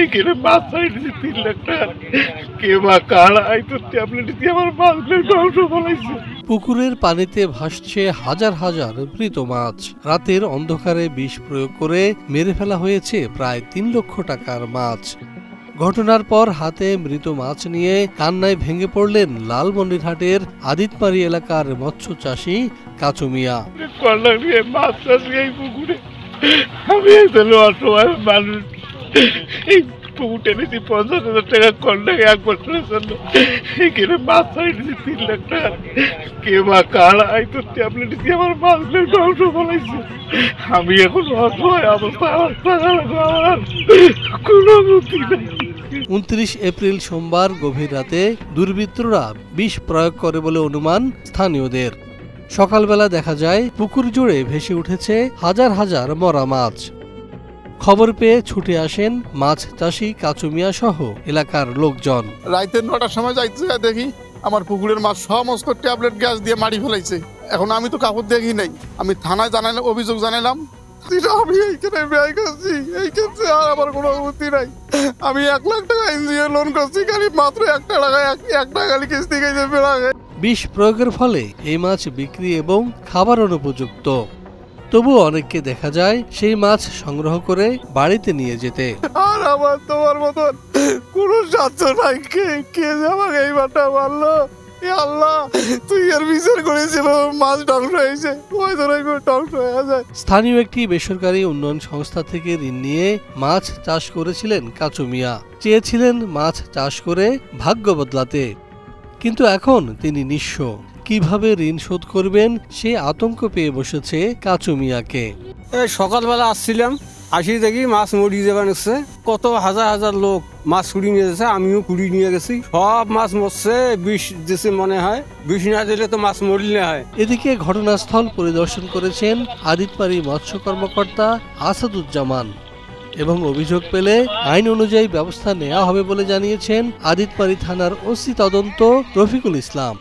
এখানে মাছ চাইতেছি 3 লাখ টাকা। কে বা কারা আইতো ট্যাবলেট দিয়ে আমার মাছগুলো ধ্বংস ফলাইছে। পুকুরের পানিতে ভাসছে হাজার হাজার মৃত মাছ। রাতের অন্ধকারে বিষ প্রয়োগ করে মেরে ফেলা হয়েছে প্রায় 3 লক্ষ টাকার মাছ। ঘটনার পর হাতে মৃত মাছ নিয়ে কান্নায় ভেঙে পড়লেন লালমনিরহাটের আদিতমারি এলাকার মৎস্য চাষী কাচু মিয়া। কল্যাণ নিয়ে মাছ চাষি এই পুকুরে, আমি একজন অসহায় মানুষ। এই পুকুর টেনেছি 50,000 টাকা কল্যাণে 1 বছরের জন্য। এখানে মাছ চাইতেছি 3 লাখ টাকা। কে বা কারা আইতো ট্যাবলেট দিয়ে আমার মাছগুলো ধ্বংস ফলাইছে। আমি এখন অসহায় অবস্থায়, আমার টাকা লাগবে, আমার কোনো গতি নেই। 29 এপ্রিল সোমবার গভীর রাতে দুর্বৃত্তরা বিষ প্রয়োগ করে বলে অনুমান স্থানীয়দের। সকালবেলা দেখা যায় পুকুর জুড়ে ভেসে উঠেছে হাজার হাজার মরা মাছ। খবর পেয়ে ছুটে আসেন মাছ চাষী কাচু মিয়া সহ এলাকার লোকজন। রাতে 9টার সময় যাইতে দেখি আমার পুকুরের মাছ সমস্ত ট্যাবলেট গ্যাস দিয়ে মারি ফেলাইছে। এখন আমি তো কাপড় দেখি নাই, আমি থানায় জানাইলাম, অভিযোগ জানাইলাম। আমি এইখানে ব্যয় করছি, এই ক্ষেত্রে আর আমার কোনো অনুমতি নাই। আমি 1 লাখ টাকা এনজিও লোন করছি, খালি মাত্র 1 টাকা খালি কিস্তি গেছে বেড়াগে। বিষ প্রয়োগের ফলে এই মাছ বিক্রি এবং খাবার অনুপযুক্ত। তবু অনেককে দেখা যায় সেই মাছ সংগ্রহ করে বাড়িতে নিয়ে যেতে। আর আমার তোমার মতন কোনো সাধ্য নাই। কে আমাকে এই বাটা মারলো? আল্লাহ, তুই এর বিচার করেছিল, মাছ ধ্বংস হয়েছে, ওই ধরনের ধ্বংস হয়ে যায়। স্থানীয় একটি বেসরকারি উন্নয়ন সংস্থা থেকে ঋণ নিয়ে মাছ চাষ করেছিলেন কাচু মিয়া। চেয়েছিলেন মাছ চাষ করে ভাগ্য বদলাতে, কিন্তু এখন তিনি নিঃস্ব। কিভাবে ঋণ শোধ করবেন সে আতঙ্ক পেয়ে বসেছে কাচু মিয়াকে। সকালবেলা আসছিলাম, আসি দেখি মাছ মরি যাবেন হচ্ছে। কত হাজার হাজার লোক মাছ কুড়ি নিয়ে গেছে, আমিও কুড়ি নিয়ে গেছি। সব মাছ মরছে, বিষ দিছে মনে হয়। বিষ না দিলে তো মাছ মরলে হয়। এদিকে ঘটনাস্থল পরিদর্শন করেছেন আদিতমারি মৎস্য কর্মকর্তা আসাদুজ্জামান এবং অভিযোগ পেলে আইন অনুযায়ী ব্যবস্থা নেওয়া হবে বলে জানিয়েছেন আদিতমারি থানার ওসি তদন্ত রফিকুল ইসলাম।